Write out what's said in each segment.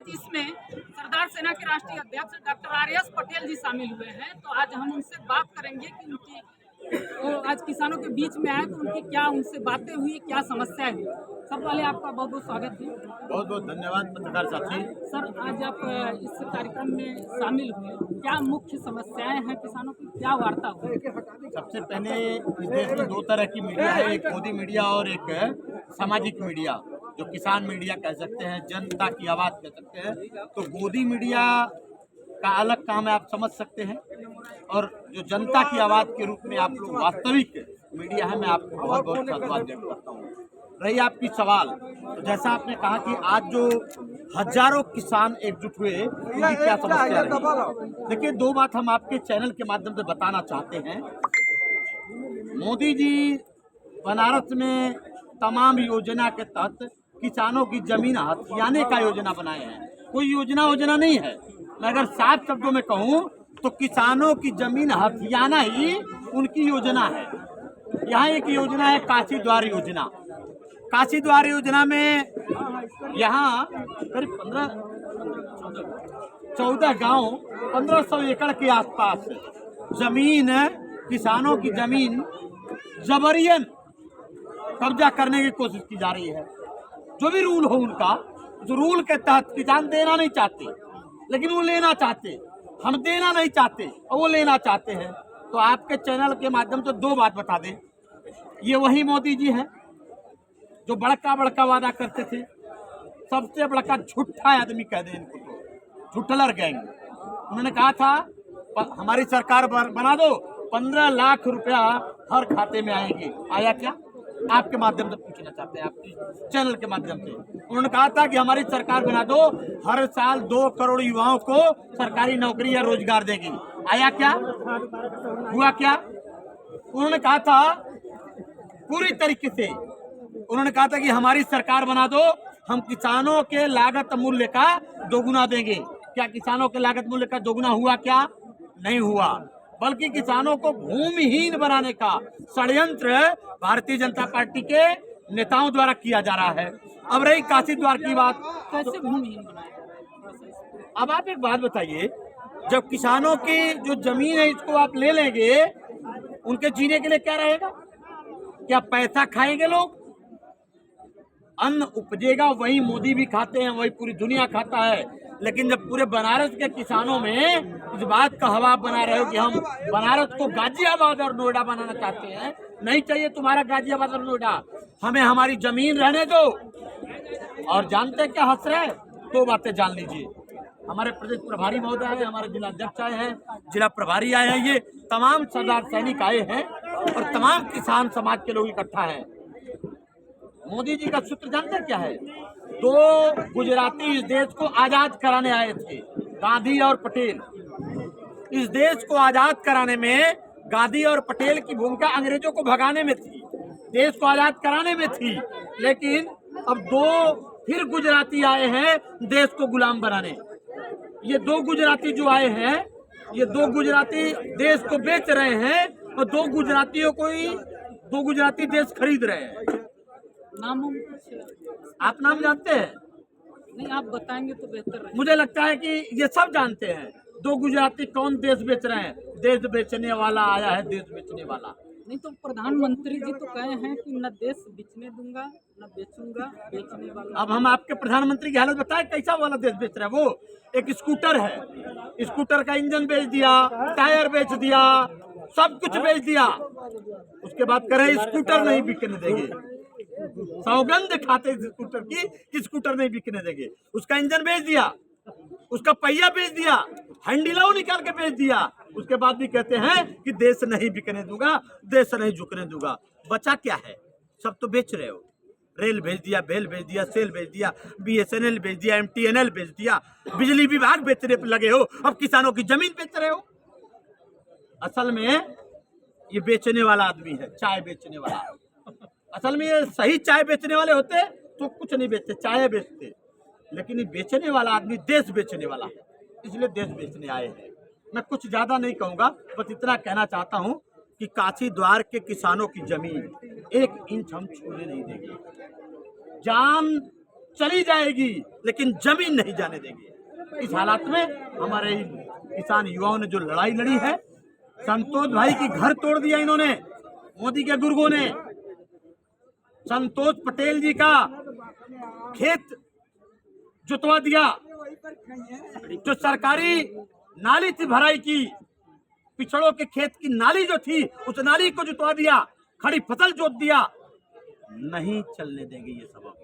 इसमें सरदार सेना के राष्ट्रीय अध्यक्ष डॉक्टर आर.एस. पटेल जी शामिल हुए हैं। तो आज हम उनसे बात करेंगे कि उनकी वो आज किसानों के बीच में आए तो उनकी क्या उनसे बातें हुई, क्या समस्याएं हुई। सब पहले आपका बहुत बहुत स्वागत है। बहुत बहुत धन्यवाद पत्रकार साथी। सर, आज आप इस कार्यक्रम में शामिल हुए, क्या मुख्य समस्याएं हैं किसानों की, क्या वार्ता हुई? सबसे पहले इस देश में दो तरह की मीडिया है, एक मोदी मीडिया और एक सामाजिक मीडिया, जो किसान मीडिया कह सकते हैं, जनता की आवाज़ कह सकते हैं। तो गोदी मीडिया का अलग काम है, आप समझ सकते हैं, और जो जनता की आवाज़ के रूप में आप लोग वास्तविक मीडिया है, मैं आपको बहुत बहुत धन्यवाद व्यक्त करता हूँ। रही आपकी सवाल, तो जैसा आपने कहा कि आज जो हजारों किसान एकजुट हुए, उनकी क्या समस्या रही। देखिए, दो बात हम आपके चैनल के माध्यम से बताना चाहते हैं। मोदी जी बनारस में तमाम योजना के तहत किसानों की जमीन हथियाने का योजना बनाए हैं। कोई योजना नहीं है, मैं अगर साफ शब्दों में कहूँ तो किसानों की जमीन हथियाना ही उनकी योजना है। यहाँ एक योजना है काशी द्वार योजना। काशी द्वार योजना में यहाँ करीब 14 गांव 1500 एकड़ के आसपास जमीन, किसानों की जमीन जबरियन कब्जा करने की कोशिश की जा रही है। जो भी रूल हो उनका, जो रूल के तहत किसान देना नहीं चाहते, लेकिन वो लेना चाहते, हम देना नहीं चाहते और वो लेना चाहते हैं। तो आपके चैनल के माध्यम से दो बात बता दें, ये वही मोदी जी हैं जो बड़का बड़का वादा करते थे। सबसे बड़का झूठा आदमी कह दें इनको, तो झूठलर गैंग। उन्होंने कहा था हमारी सरकार बना दो, 15 लाख रुपया हर खाते में आएंगे। आया क्या? आपके माध्यम से पूछना चाहते हैं, आपके चैनल के माध्यम से। उन्होंने कहा था कि हमारी सरकार बना दो, हर साल 2 करोड़ युवाओं को सरकारी नौकरी या रोजगार देगी। आया क्या? हुआ क्या? उन्होंने कहा था पूरी तरीके से, उन्होंने कहा था कि हमारी सरकार बना दो, हम किसानों के लागत मूल्य का दोगुना देंगे। क्या किसानों के लागत मूल्य का दोगुना हुआ क्या? नहीं हुआ, बल्कि किसानों को भूमिहीन बनाने का षड्यंत्र भारतीय जनता पार्टी के नेताओं द्वारा किया जा रहा है। अब रही काशी द्वार की बात, कैसे भूमिहीन बनाया? अब आप एक बात बताइए, जब किसानों की जो जमीन है इसको आप ले लेंगे, उनके जीने के लिए क्या रहेगा? क्या पैसा खाएंगे लोग? अन्न उपजेगा, वही मोदी भी खाते हैं, वही पूरी दुनिया खाता है। लेकिन जब पूरे बनारस के किसानों में इस बात का हवा बना रहे हो कि हम बनारस को गाजियाबाद और नोएडा बनाना चाहते हैं, नहीं चाहिए तुम्हारा गाजियाबाद और नोएडा, हमें हमारी जमीन रहने दो। और जानते क्या हंस रहे हैं? दो बातें जान लीजिए। हमारे प्रदेश प्रभारी महोदय आए, हमारे जिला अध्यक्ष आए हैं, जिला प्रभारी आए हैं, ये तमाम सरदार सैनिक आए हैं और तमाम किसान समाज के लोग इकट्ठा हैं। मोदी जी का सूत्र जानते क्या है? 2 गुजराती इस देश को आजाद कराने आए थे, गांधी और पटेल। इस देश को आजाद कराने में गांधी और पटेल की भूमिका अंग्रेजों को भगाने में थी, देश को आजाद कराने में थी। लेकिन अब 2 फिर गुजराती आए हैं देश को गुलाम बनाने। ये 2 गुजराती जो आए हैं, ये 2 गुजराती देश को बेच रहे हैं और 2 गुजरातियों को ही 2 गुजराती देश खरीद रहे हैं। नाम आप नाम जानते हैं? नहीं, आप बताएंगे तो बेहतर रहेगा। मुझे लगता है कि ये सब जानते हैं 2 गुजराती कौन देश बेच रहे हैं। देश बेचने वाला आया है, देश बेचने वाला। नहीं तो प्रधानमंत्री जी तो कहे हैं कि न देश बिकने दूंगा न बेचूंगा, बेचने वाला। अब हम आपके प्रधानमंत्री की हालत बताएं, कैसा वाला देश बेच रहा है। वो एक स्कूटर है, स्कूटर का इंजन बेच दिया, टायर बेच दिया, सब कुछ बेच दिया। उसके बाद कह रहे स्कूटर नहीं बिकने देंगे। सौगंध खाते स्कूटर की कि स्कूटर नहीं बिकने देंगे। उसका इंजन बेच दिया, उसका पहिया बेच दिया, हैंडल निकाल के बेच दिया। उसके बाद भी कहते हैं कि देश नहीं बिकने दूंगा, देश नहीं झुकने दूंगा। बचा क्या है? सब तो बेच रहे हो। रेल भेज दिया, बेल भेज दिया, सेल भेज दिया, BSNL भेज दिया, MTNL भेज दिया, बिजली विभाग बेचने पर लगे हो, अब किसानों की जमीन बेच रहे हो। असल में ये बेचने वाला आदमी है, चाय बेचने वाला। असल में ये सही चाय बेचने वाले होते तो कुछ नहीं बेचते, चाय बेचते। लेकिन ये बेचने वाला आदमी देश बेचने वाला है, इसलिए देश बेचने आए हैं। मैं कुछ ज्यादा नहीं कहूँगा, बस इतना कहना चाहता हूँ कि काशी द्वार के किसानों की जमीन 1 इंच हम छूने नहीं देंगे। जान चली जाएगी लेकिन जमीन नहीं जाने देंगे। इस हालात में हमारे किसान युवाओं ने जो लड़ाई लड़ी है, संतोष भाई की घर तोड़ दिया इन्होंने, मोदी के गुर्गों ने। संतोष पटेल जी का खेत जुतवा दिया, जो सरकारी नाली थी भराई की, पिछड़ों के खेत की नाली जो थी उस नाली को जुतवा दिया, खड़ी फसल जोत दिया। नहीं चलने देंगे ये सबब।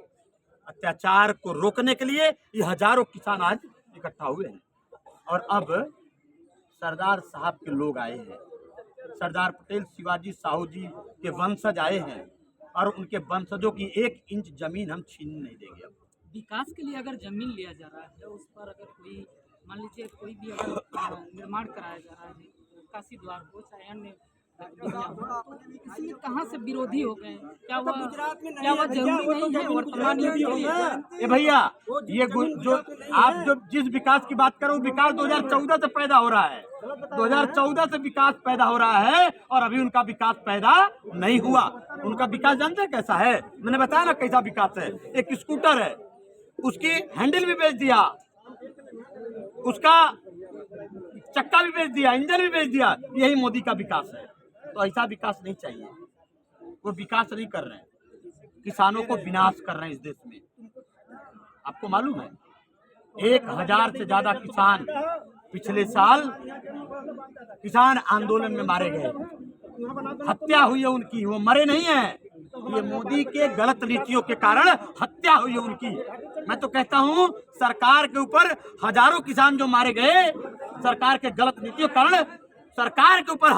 अत्याचार को रोकने के लिए ये हजारों किसान आज इकट्ठा हुए हैं। और अब सरदार साहब के लोग आए हैं, सरदार पटेल शिवाजी साहू जी के वंशज आए हैं और उनके वंशजों की 1 इंच जमीन हम छीन नहीं देंगे। अब विकास के लिए अगर जमीन लिया जा रहा है, उस पर अगर कोई मान लीजिए कोई भी अगर निर्माण कराया जा रहा है, काशी द्वार हो चाहे अन्य विधियां हो, तो इसमें कहाँ से विरोधी हो गए? क्या वह जरूरी नहीं है वर्तमान युग के लिए? ये भैया ये जो आप जो जिस विकास की बात करो, विकास 2014 से पैदा हो रहा है, 2014 से विकास पैदा हो रहा है और अभी उनका विकास पैदा नहीं हुआ। उनका विकास जानते हैं कैसा है? मैंने बताया ना कैसा विकास है। एक स्कूटर है, उसकी हैंडल भी बेच दिया, उसका चक्का भी बेच दिया, इंजन भी बेच दिया। यही मोदी का विकास है। तो ऐसा विकास नहीं चाहिए। वो विकास नहीं कर रहे हैं, किसानों को विनाश कर रहे हैं इस देश में। आपको मालूम है 1000 से ज्यादा किसान पिछले साल किसान आंदोलन में मारे गए, हत्या हुई है उनकी। वो मरे नहीं है, ये मोदी के गलत नीतियों के कारण हत्या हुई है उनकी। मैं तो कहता हूँ सरकार के ऊपर हजारों किसान जो मारे गए, सरकार के गलत नीतियों के कारण सरकार के ऊपर